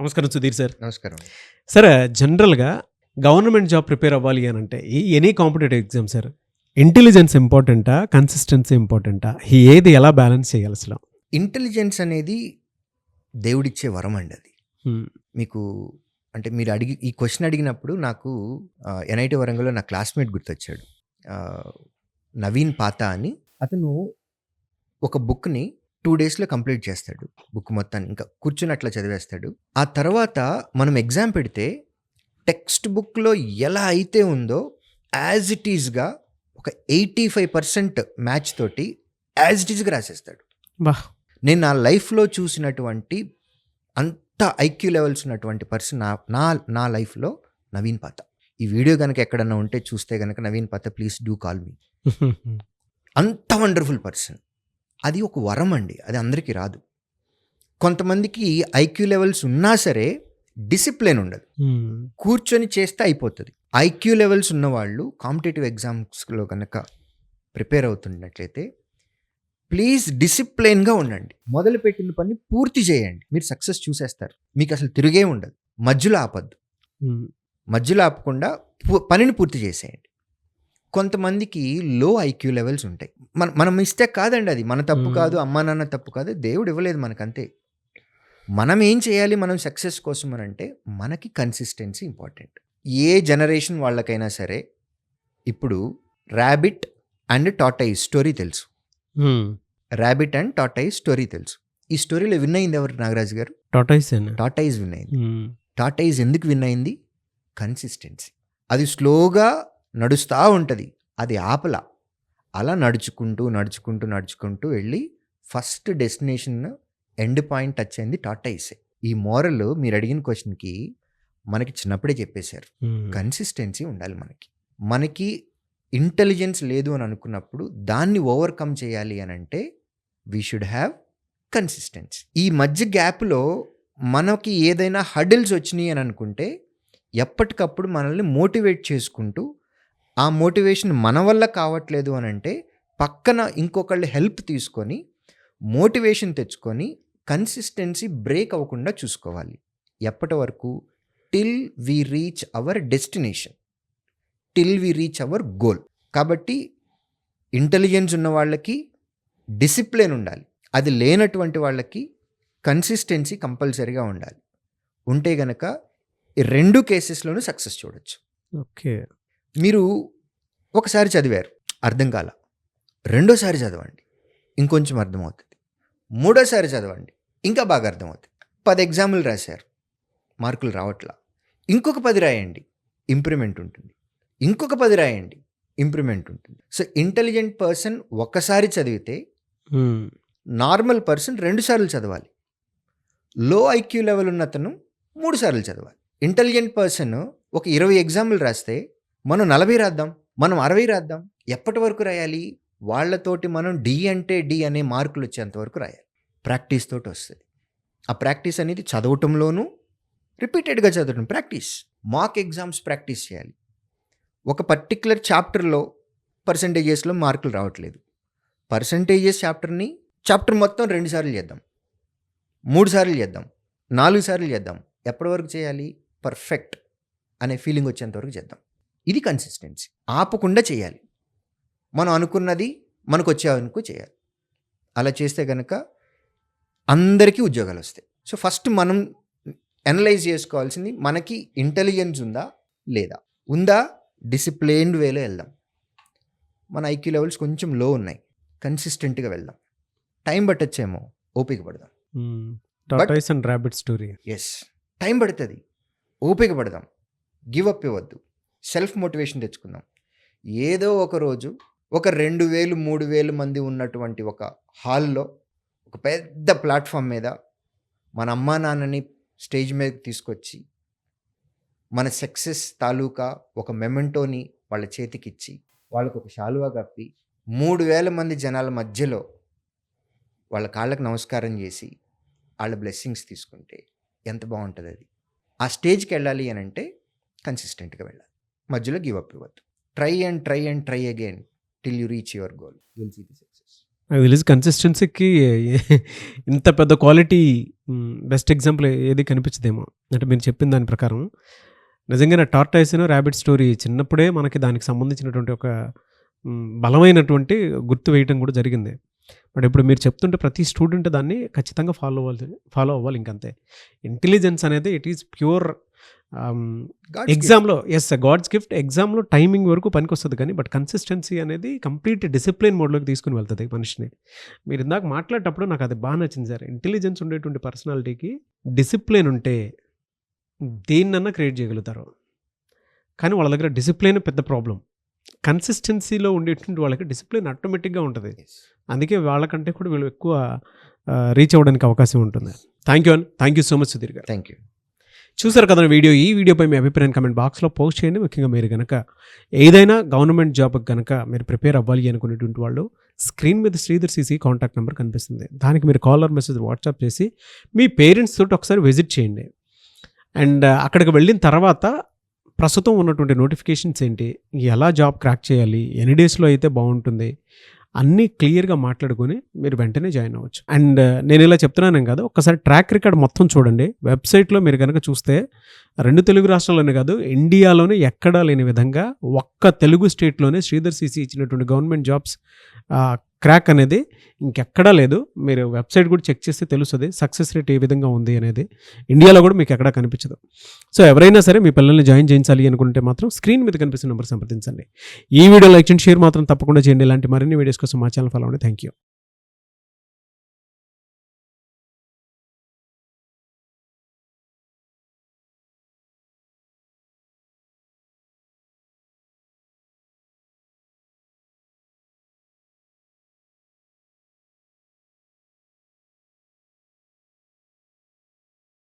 నమస్కారం సుధీర్ సార్. నమస్కారం. సార్ జనరల్‌గా గవర్నమెంట్ జాబ్ ప్రిపేర్ అవ్వాలి అనంటే any competitive exam sir intelligence ఇంపార్టెంటా? కన్సిస్టెన్సీ ఇంపార్టెంటా? ఏది ఎలా బ్యాలెన్స్ చేయాలి అసలు? ఇంటెలిజెన్స్ అనేది దేవుడిచ్చే వరం అండి అది. మీకు అంటే మీరు ఈ క్వశ్చన్ అడిగినప్పుడు నాకు ఎన్ఐటి వరంగల్‌లో నా క్లాస్‌మేట్ గుర్తొచ్చాడు. నవీన్ పాతా అని. అతను ఒక బుక్‌ని 2 డేస్‌లో కంప్లీట్ చేస్తాడు. బుక్ మొత్తాన్ని ఇంకా కూర్చొని అట్లా చదివేస్తాడు. ఆ తర్వాత మనం ఎగ్జామ్ పెడితే టెక్స్ట్ బుక్‌లో ఎలా అయితే ఉందో యాజ్ ఇట్ ఈస్‌గా ఒక 85% మ్యాచ్ తోటి యాజ్ ఇట్ ఈస్‌గా రాసేస్తాడు. వాహ్! నేను నా లైఫ్‌లో చూసినటువంటి అంత ఐక్యూ లెవెల్స్ ఉన్నటువంటి పర్సన్ నా లైఫ్‌లో నవీన్ పాతా. ఈ వీడియో గనక ఎక్కడన్నా ఉంటే చూస్తే గనక Naveen పాతా please do call me. అంత వండర్ఫుల్ పర్సన్. అది ఒక వరం అండి. అది అందరికీ రాదు. కొంతమందికి ఐక్యూ లెవెల్స్ ఉన్నా సరే డిసిప్లిన్ ఉండదు. కూర్చొని చేస్తే అయిపోతుంది. ఐక్యూ లెవెల్స్ ఉన్నవాళ్ళు కాంపిటేటివ్ ఎగ్జామ్స్లో కనుక ప్రిపేర్ అవుతున్నట్లయితే ప్లీజ్ డిసిప్లైన్గా ఉండండి. మొదలుపెట్టిన పని పూర్తి చేయండి. మీరు సక్సెస్ చూసేస్తారు. మీకు అసలు తిరిగే ఉండదు. మధ్యలో ఆపద్దు. మధ్యలో ఆపకుండా పనిని పూర్తి చేసేయండి. కొంతమందికి లో ఐక్యూ లెవెల్స్ ఉంటాయి. మనం మిస్టేక్ కాదండి, అది మన తప్పు కాదు, అమ్మా నాన్న తప్పు కాదు, దేవుడు ఇవ్వలేదు మనకంతే. మనం ఏం చేయాలి మనం సక్సెస్ కోసం అని అంటే మనకి కన్సిస్టెన్సీ ఇంపార్టెంట్. ఏ జనరేషన్ వాళ్ళకైనా సరే ఇప్పుడు ర్యాబిట్ అండ్ టార్టైజ్ స్టోరీ తెలుసు. ర్యాబిట్ అండ్ టార్టైజ్ స్టోరీ తెలుసు. ఈ స్టోరీలో విన్ అయింది ఎవరు నాగరాజు గారు? టార్టైజ్ విన్ అయింది. టార్టైజ్ ఎందుకు విన్ అయింది? కన్సిస్టెన్సీ. అది స్లోగా నడుస్తూ ఉంటుంది, అది ఆపలా. అలా నడుచుకుంటూ వెళ్ళి first destination end point touch అయింది టార్టైజే. ఈ మోరల్ మీరు అడిగిన క్వశ్చన్కి మనకి చిన్నప్పుడే చెప్పేశారు. కన్సిస్టెన్సీ ఉండాలి. మనకి ఇంటెలిజెన్స్ లేదు అని అనుకున్నప్పుడు దాన్ని ఓవర్కమ్ చేయాలి అని అంటే వీ షుడ్ హ్యావ్ కన్సిస్టెన్సీ. ఈ మధ్య గ్యాప్లో మనకి ఏదైనా హడిల్స్ వచ్చినాయి అని అనుకుంటే ఎప్పటికప్పుడు మనల్ని మోటివేట్ చేసుకుంటూ, ఆ మోటివేషన్ మన వల్ల కావట్లేదు అని అంటే పక్కన ఇంకొకళ్ళు హెల్ప్ తీసుకొని మోటివేషన్ తెచ్చుకొని కన్సిస్టెన్సీ బ్రేక్ అవ్వకుండా చూసుకోవాలి. ఎప్పటి వరకు? Till we reach our destination, till we reach our goal. కాబట్టి ఇంటెలిజెన్స్ ఉన్న వాళ్ళకి డిసిప్లిన్ ఉండాలి. అది లేనటువంటి వాళ్ళకి కన్సిస్టెన్సీ కంపల్సరీగా ఉండాలి. ఉంటే గనక ఈ 2 కేసెస్లోనూ సక్సెస్ చూడొచ్చు. ఓకే. మీరు ఒకసారి చదివారు, అర్థం కాల, రెండోసారి చదవండి, ఇంకొంచెం అర్థమవుతుంది. మూడోసారి చదవండి, ఇంకా బాగా అర్థమవుతుంది. 10 ఎగ్జాములు రాశారు, మార్కులు రావట్లా, ఇంకొక 10 రాయండి, ఇంప్రూవ్మెంట్ ఉంటుంది. ఇంకొక 10 రాయండి, ఇంప్రూవ్మెంట్ ఉంటుంది. సో ఇంటెలిజెంట్ పర్సన్ ఒక్కసారి చదివితే నార్మల్ పర్సన్ 2 సార్లు చదవాలి. లో ఐక్యూ లెవెల్ ఉన్న అతను 3 సార్లు చదవాలి. ఇంటెలిజెంట్ పర్సన్ ఒక 20 ఎగ్జాములు రాస్తే మనం 40 రాద్దాం, మనం 60 రాద్దాం. ఎప్పటి వరకు రాయాలి? వాళ్ళతోటి మనం డి అంటే డి అనే మార్కులు వచ్చేంత వరకు రాయాలి. ప్రాక్టీస్ తోటి వస్తుంది. ఆ ప్రాక్టీస్ అనేది చదవటంలోనూ రిపీటెడ్గా చదవటం ప్రాక్టీస్. మాక్ ఎగ్జామ్స్ ప్రాక్టీస్ చేయాలి. ఒక పర్టిక్యులర్ చాప్టర్లో పర్సంటేజెస్లో మార్కులు రావట్లేదు. పర్సంటేజెస్ చాప్టర్ మొత్తం 2 సార్లు చేద్దాం, 3 సార్లు చేద్దాం, 4 సార్లు చేద్దాం. ఎప్పటి వరకు చేయాలి? పర్ఫెక్ట్ అనే ఫీలింగ్ వచ్చేంత వరకు చేద్దాం. ఇది కన్సిస్టెన్సీ. ఆపకుండా చేయాలి. మనం అనుకున్నది మనకు వచ్చేందుకు చేయాలి. అలా చేస్తే కనుక అందరికీ ఉద్యోగాలు వస్తాయి. సో ఫస్ట్ మనం అనలైజ్ చేసుకోవాల్సింది మనకి ఇంటెలిజెన్స్ ఉందా లేదా. ఉందా? డిసిప్లైన్డ్ వేలో వెళ్దాం. మన ఐక్యూ లెవెల్స్ కొంచెం లో ఉన్నాయి, కన్సిస్టెంట్గా వెళ్దాం. టైం పట్టొచ్చేమో, ఓపిక పడదాం. Tortoise and rabbit story. Yes, time పడుతుంది, ఓపిక పడదాం, గివ్ అప్ ఇవ్వద్దు, సెల్ఫ్ మోటివేషన్ తెచ్చుకుందాం. ఏదో ఒక రోజు ఒక 2000 3000 మంది ఉన్నటువంటి ఒక హాల్లో, ఒక పెద్ద ప్లాట్ఫామ్ మీద మన అమ్మా నాన్నని స్టేజ్ మీదకి తీసుకొచ్చి మన సక్సెస్ తాలూకా ఒక మెమెంటోని వాళ్ళ చేతికిచ్చి వాళ్ళకు ఒక శాలువా కప్పి 3000 మంది జనాల మధ్యలో వాళ్ళ కాళ్ళకు నమస్కారం చేసి వాళ్ళ బ్లెస్సింగ్స్ తీసుకుంటే ఎంత బాగుంటుంది. అది ఆ స్టేజ్కి వెళ్ళాలి అని అంటే కన్సిస్టెంట్గా వెళ్ళాలి. మధ్యలో గివ్ అప్ ఇవ్వద్దు. Try again till you reach your goal. You will see the success. నాకు తెలిసి కన్సిస్టెన్సీకి ఇంత పెద్ద క్వాలిటీ బెస్ట్ ఎగ్జాంపుల్ ఏది కనిపించదేమో. అంటే మీరు చెప్పిన దాని ప్రకారం నిజంగానే టార్టాయిస్‌ను ర్యాబిట్ స్టోరీ చిన్నప్పుడే మనకి దానికి సంబంధించినటువంటి ఒక బలమైనటువంటి గుర్తు వేయటం కూడా జరిగింది. బట్ ఇప్పుడు మీరు చెప్తుంటే ప్రతి స్టూడెంట్ దాన్ని ఖచ్చితంగా ఫాలో అవ్వాలి ఇంకంతే. ఇంటెలిజెన్స్ అనేది ఇట్ ఈస్ ప్యూర్ ఎగ్జామ్‌లో గాడ్స్ గిఫ్ట్. ఎగ్జామ్‌లో టైమింగ్ వరకు పనికొస్తది కానీ బట్ కన్సిస్టెన్సీ అనేది కంప్లీట్ డిసిప్లిన్ మోడ్‌లోకి తీసుకొని వెళ్తది మనిషిని. మీరు ఇందాక మాట్లాడేటప్పుడు నాకు అది బాగా నచ్చింది సార్. ఇంటెలిజెన్స్ ఉండేటువంటి పర్సనాలిటీకి డిసిప్లిన్ ఉంటే దేన్నన్నా క్రియేట్ చేయగలుగుతారు. కానీ వాళ్ళ దగ్గర డిసిప్లిన్ పెద్ద ప్రాబ్లమ్. కన్సిస్టెన్సీలో ఉండేటువంటి వాళ్ళకి డిసిప్లిన్ ఆటోమేటిక్‌గా ఉంటది. అందుకే వాళ్ళకంటే కూడా వీళ్ళు ఎక్కువ రీచ్ అవ్వడానికి అవకాశం ఉంటుంది. Thank you so much Sudheer గారు. Thank you. చూసారు కదా వీడియో. ఈ వీడియోపై మీ అభిప్రాయం కామెంట్ బాక్స్లో పోస్ట్ చేయండి. ముఖ్యంగా మీరు కనుక ఏదైనా గవర్నమెంట్ జాబ్కి కనుక మీరు ప్రిపేర్ అవ్వాలి అనుకునేటువంటి వాళ్ళు స్క్రీన్ మీద శ్రీధర్ సిసి కాంటాక్ట్ నెంబర్ కనిపిస్తుంది. దానికి మీరు కాల్ ఆర్ మెసేజ్ వాట్సాప్ చేసి మీ పేరెంట్స్ తోటి ఒకసారి విజిట్ చేయండి. అండ్ అక్కడికి వెళ్ళిన తర్వాత ప్రస్తుతం ఉన్నటువంటి నోటిఫికేషన్స్ ఏంటి, ఎలా జాబ్ క్రాక్ చేయాలి, ఎన్ని డేస్లో అయితే బాగుంటుంది, అన్నీ క్లియర్గా మాట్లాడుకొని మీరు వెంటనే జాయిన్ అవ్వచ్చు. అండ్ నేను ఇలా చెప్తున్నాను కదా, ఒక్కసారి ట్రాక్ రికార్డ్ మొత్తం చూడండి. వెబ్సైట్లో మీరు కనుక చూస్తే 2 తెలుగు రాష్ట్రాల్లోనే కాదు ఇండియాలోనే ఎక్కడా లేని విధంగా ఒక్క తెలుగు స్టేట్లోనే శ్రీధర్ సిసి ఇచ్చినటువంటి గవర్నమెంట్ జాబ్స్ క్రాక్ అనేది ఇంకెక్కడా లేదు. మీరు వెబ్సైట్ కూడా చెక్ చేస్తే తెలుస్తుంది సక్సెస్ రేట్ ఏ విధంగా ఉంది అనేది. ఇండియాలో కూడా మీకు ఎక్కడా కనిపించదు. సో ఎవరైనా సరే మీ పిల్లల్ని జాయిన్ చేయించాలి అనుకుంటే మాత్రం స్క్రీన్ మీద కనిపిస్తున్న నెంబర్ సంప్రదించండి. ఈ వీడియో లైక్ చేయండి, షేర్ మాత్రం తప్పకుండా చేయండి. ఇలాంటి మరిన్ని వీడియోస్ కోసం మా ఛానల్ ఫాలో అవ్వండి. Thank you.